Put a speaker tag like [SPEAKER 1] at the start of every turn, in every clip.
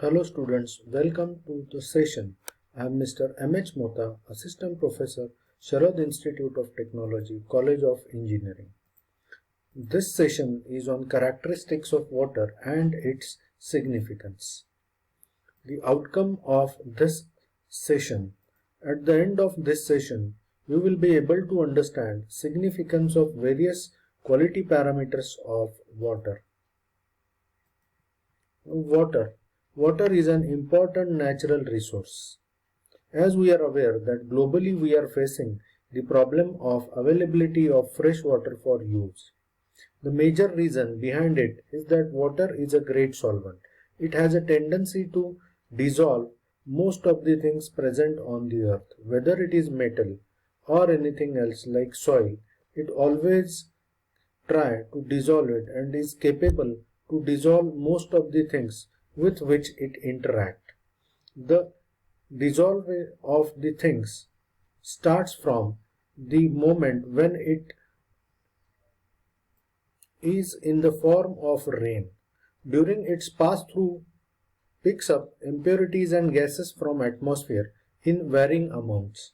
[SPEAKER 1] Hello students, welcome to the session. I am Mr. M.H. Mota, Assistant Professor, Sharad Institute of Technology, College of Engineering. This session is on characteristics of water and its significance. The outcome of this session. At the end of this session, you will be able to understand significance of various quality parameters of water. Water. Water is an important natural resource. As we are aware that globally we are facing the problem of availability of fresh water for use. The major reason behind it is that water is a great solvent. It has a tendency to dissolve most of the things present on the earth, whether it is metal or anything else like soil. It always try to dissolve it and is capable to dissolve most of the things with which it interact. The dissolving of the things starts from the moment when it is in the form of rain. During its pass through, picks up impurities and gases from atmosphere in varying amounts.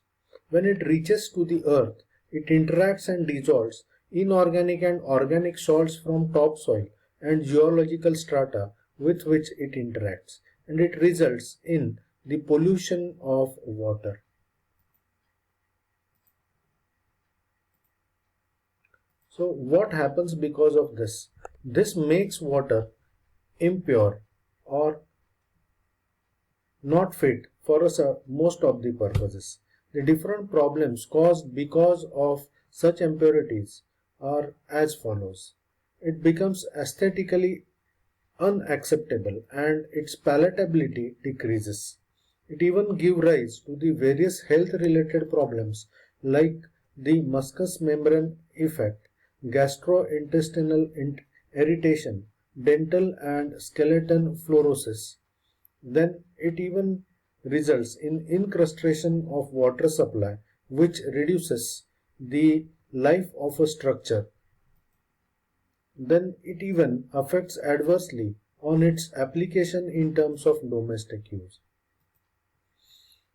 [SPEAKER 1] When it reaches to the earth, it interacts and dissolves inorganic and organic salts from topsoil and geological strata with which it interacts, and it results in the pollution of water. So what happens because of this? This makes water impure or not fit for us most of the purposes. The different problems caused because of such impurities are as follows. It becomes aesthetically unacceptable and its palatability decreases. It even gives rise to the various health related problems like the mucous membrane effect, gastrointestinal irritation, dental and skeleton fluorosis. Then it even results in incrustation of water supply, which reduces the life of a structure. Then it even affects adversely on its application in terms of domestic use.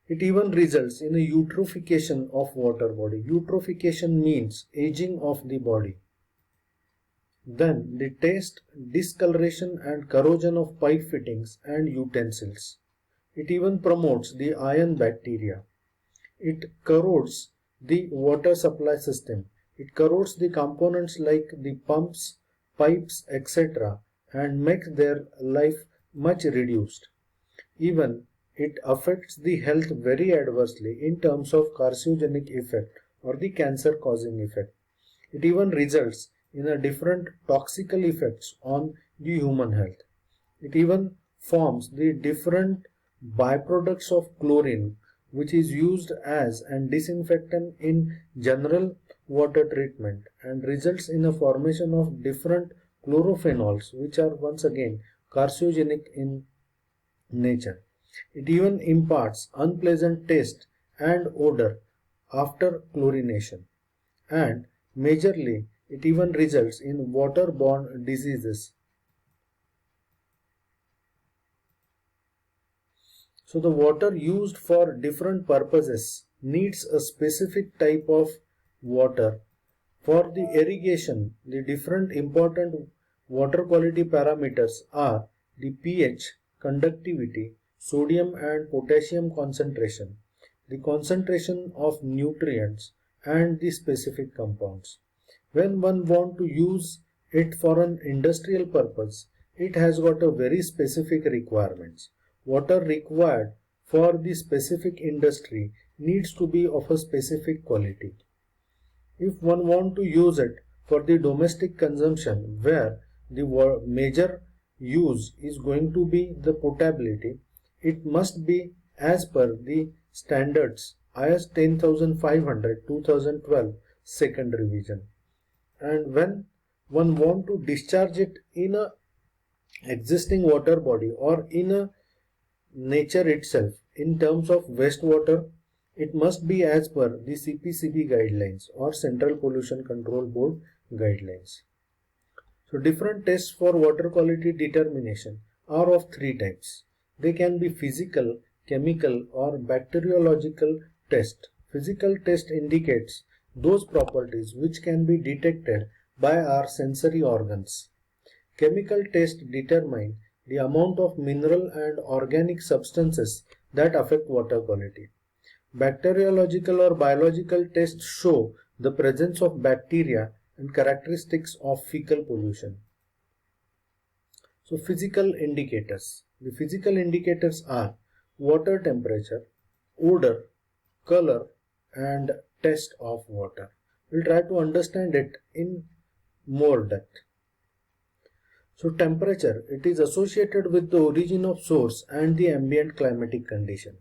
[SPEAKER 1] It even results in a eutrophication of water body. Eutrophication means aging of the body. Then the taste, discoloration and corrosion of pipe fittings and utensils. It even promotes the iron bacteria. It corrodes the water supply system. It corrodes the components like the pumps, pipes, etc. and makes their life much reduced. Even it affects the health very adversely in terms of carcinogenic effect or the cancer causing effect. It even results in a different toxical effects on the human health. It even forms the different byproducts of chlorine which is used as an disinfectant in general water treatment and results in a formation of different chlorophenols which are once again carcinogenic in nature. It even imparts unpleasant taste and odor after chlorination, and majorly it even results in waterborne diseases. So the water used for different purposes needs a specific type of water. For the irrigation, the different important water quality parameters are the pH, conductivity, sodium and potassium concentration, the concentration of nutrients and the specific compounds. When one want to use it for an industrial purpose, it has got a very specific requirements. Water required for the specific industry needs to be of a specific quality. If one want to use it for the domestic consumption where the major use is going to be the potability, it must be as per the standards IS 10500 2012 second revision. And when one want to discharge it in a existing water body or in a nature itself in terms of wastewater, it must be as per the CPCB guidelines or Central Pollution Control Board guidelines. So different tests for water quality determination are of three types. They can be physical, chemical or bacteriological test. Physical test indicates those properties which can be detected by our sensory organs. Chemical tests determine the amount of mineral and organic substances that affect water quality. Bacteriological or biological tests show the presence of bacteria and characteristics of fecal pollution. So physical indicators. The physical indicators are water temperature, odor, color and taste of water. We'll try to understand it in more depth. So temperature, it is associated with the origin of source and the ambient climatic condition.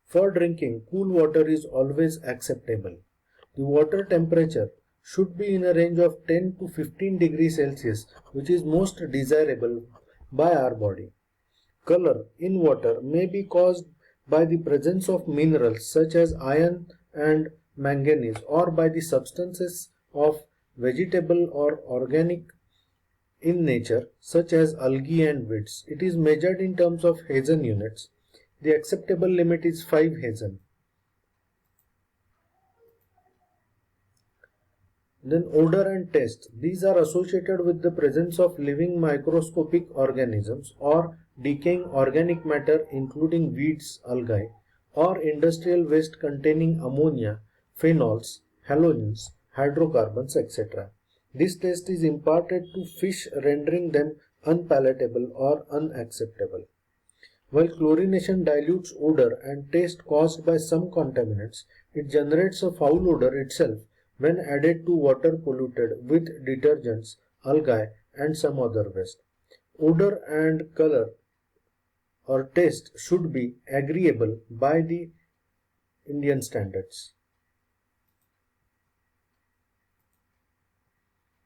[SPEAKER 1] For drinking, cool water is always acceptable. The water temperature should be in a range of 10 to 15 degrees Celsius, which is most desirable by our body. Color in water may be caused by the presence of minerals such as iron and manganese, or by the substances of vegetable or organic in nature such as algae and weeds. It is measured in terms of Hazen units. The acceptable limit is 5 Hazen. Then odor and taste. These are associated with the presence of living microscopic organisms or decaying organic matter including weeds, algae, or industrial waste containing ammonia, phenols, halogens, hydrocarbons, etc. This taste is imparted to fish, rendering them unpalatable or unacceptable. While chlorination dilutes odor and taste caused by some contaminants, it generates a foul odor itself when added to water polluted with detergents, algae, and some other waste. Odor and color or taste should be agreeable by the Indian standards.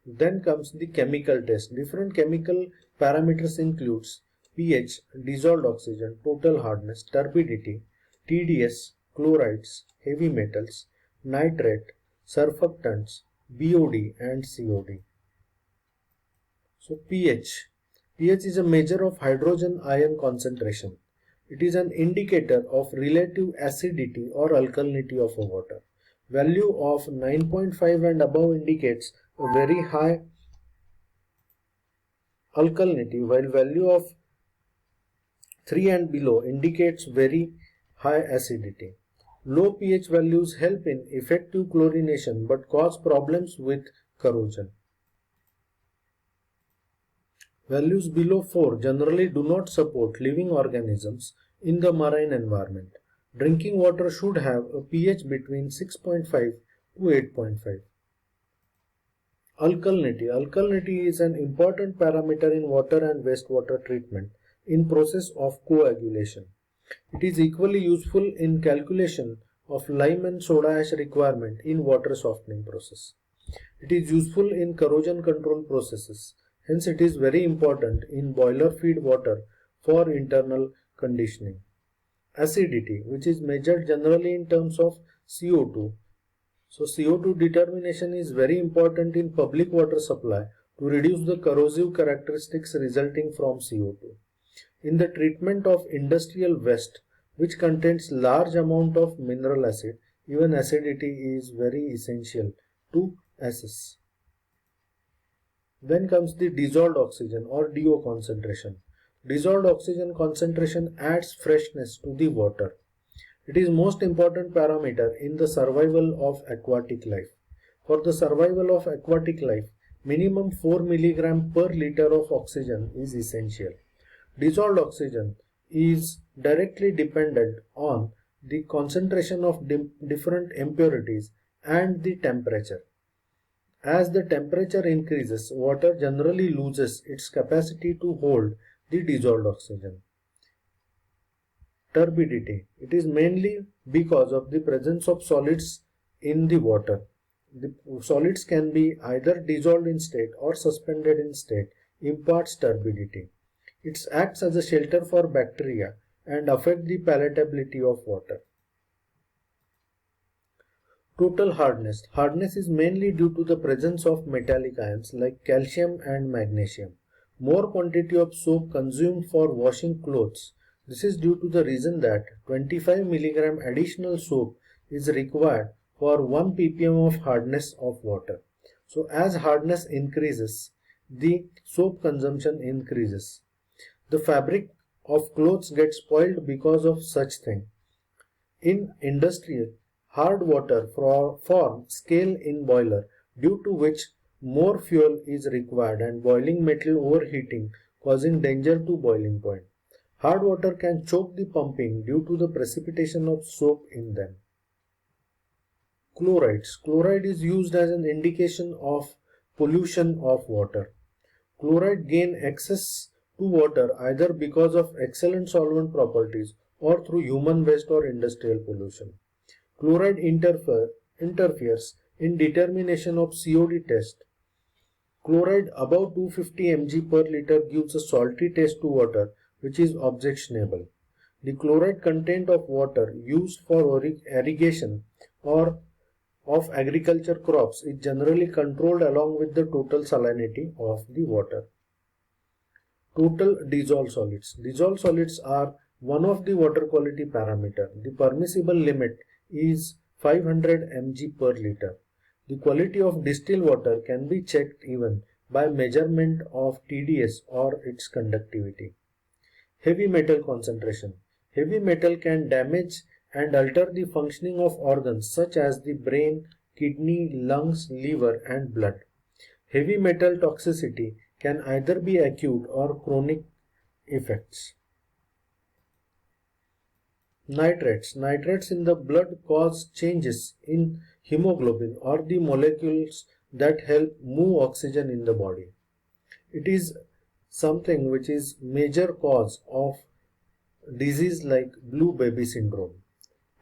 [SPEAKER 1] Then comes the chemical test. Different chemical parameters includes pH, dissolved oxygen, total hardness, turbidity, TDS, chlorides, heavy metals, nitrate, surfactants, BOD and COD. So pH. pH is a measure of hydrogen ion concentration. It is an indicator of relative acidity or alkalinity of a water. Value of 9.5 and above indicates a very high alkalinity, while value of 3 and below indicates very high acidity. Low pH values help in effective chlorination but cause problems with corrosion. Values below 4 generally do not support living organisms in the marine environment. Drinking water should have a pH between 6.5 to 8.5. Alkalinity. Alkalinity is an important parameter in water and wastewater treatment in process of coagulation. It is equally useful in calculation of lime and soda ash requirement in water softening process. It is useful in corrosion control processes. Hence it is very important in boiler feed water for internal conditioning. Acidity, which is measured generally in terms of CO2. So CO2 determination is very important in public water supply to reduce the corrosive characteristics resulting from CO2. In the treatment of industrial waste, which contains large amount of mineral acid, even acidity is very essential to assess. Then comes the dissolved oxygen or DO concentration. Dissolved oxygen concentration adds freshness to the water. It is most important parameter in the survival of aquatic life. For the survival of aquatic life, minimum 4 mg per liter of oxygen is essential. Dissolved oxygen is directly dependent on the concentration of different impurities and the temperature. As the temperature increases, water generally loses its capacity to hold the dissolved oxygen. Turbidity. It is mainly because of the presence of solids in the water. The solids can be either dissolved in state or suspended in state, imparts turbidity. It acts as a shelter for bacteria and affects the palatability of water. Total hardness. Hardness is mainly due to the presence of metallic ions like calcium and magnesium. More quantity of soap consumed for washing clothes This is due to the reason that 25 mg additional soap is required for 1 ppm of hardness of water. So as hardness increases, the soap consumption increases. The fabric of clothes gets spoiled because of such thing. In industrial, hard water form scale in boiler, due to which more fuel is required and boiling metal overheating, causing danger to boiling point. Hard water can choke the pumping due to the precipitation of soap in them. Chlorides. Chloride is used as an indication of pollution of water. Chloride gain access to water either because of excellent solvent properties or through human waste or industrial pollution. Chloride interferes in determination of COD test. Chloride above 250 mg per liter gives a salty taste to water, which is objectionable. The chloride content of water used for irrigation or of agriculture crops is generally controlled along with the total salinity of the water. Total dissolved solids. Dissolved solids are one of the water quality parameter. The permissible limit is 500 mg per liter. The quality of distilled water can be checked even by measurement of TDS or its conductivity. Heavy metal concentration. Heavy metal can damage and alter the functioning of organs such as the brain, kidney, lungs, liver and blood. Heavy metal toxicity can either be acute or chronic effects. Nitrates. Nitrates in the blood cause changes in hemoglobin or the molecules that help move oxygen in the body. It is something which is major cause of disease like blue baby syndrome.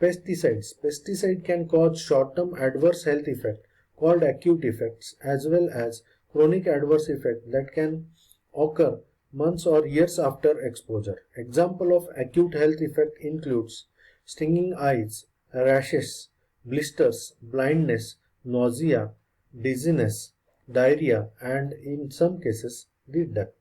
[SPEAKER 1] Pesticides. Pesticide can cause short-term adverse health effect called acute effects as well as chronic adverse effect that can occur months or years after exposure. Example of acute health effect includes stinging eyes, rashes, blisters, blindness, nausea, dizziness, diarrhea and in some cases the death.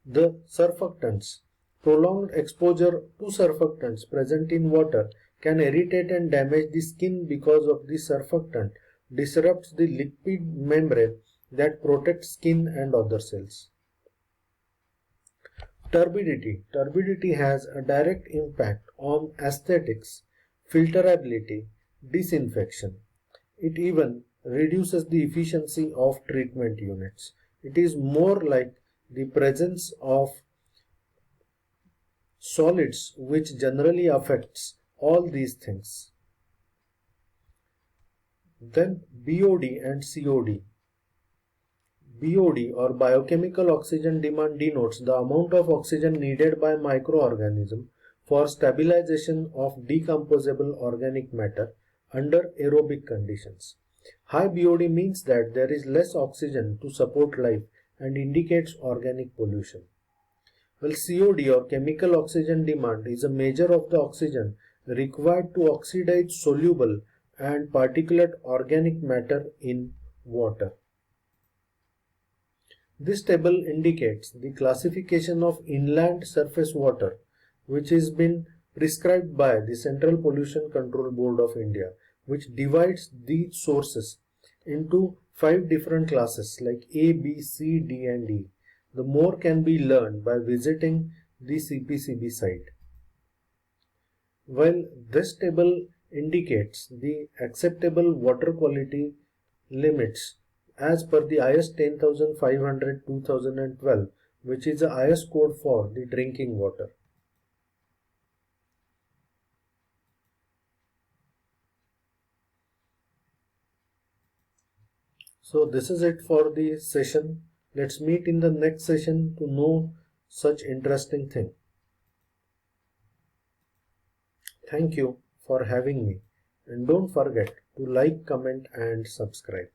[SPEAKER 1] The surfactants. Prolonged exposure to surfactants present in water can irritate and damage the skin because of the surfactant disrupts the lipid membrane that protects skin and other cells. Turbidity. Turbidity has a direct impact on aesthetics, filterability, disinfection. It even reduces the efficiency of treatment units. It is more like the presence of solids which generally affects all these things. Then BOD and COD. BOD or biochemical oxygen demand denotes the amount of oxygen needed by microorganism for stabilization of decomposable organic matter under aerobic conditions. High BOD means that there is less oxygen to support life and indicates organic pollution. Well, COD or chemical oxygen demand is a measure of the oxygen required to oxidize soluble and particulate organic matter in water. This table indicates the classification of inland surface water which has been prescribed by the Central Pollution Control Board of India, which divides the sources into 5 different classes like A, B, C, D and E. The more can be learned by visiting the CPCB site. While this table indicates the acceptable water quality limits as per the IS 10500-2012, which is the IS code for the drinking water. So this is it for the session. Let's meet in the next session to know such interesting thing. Thank you for having me and don't forget to like, comment and subscribe.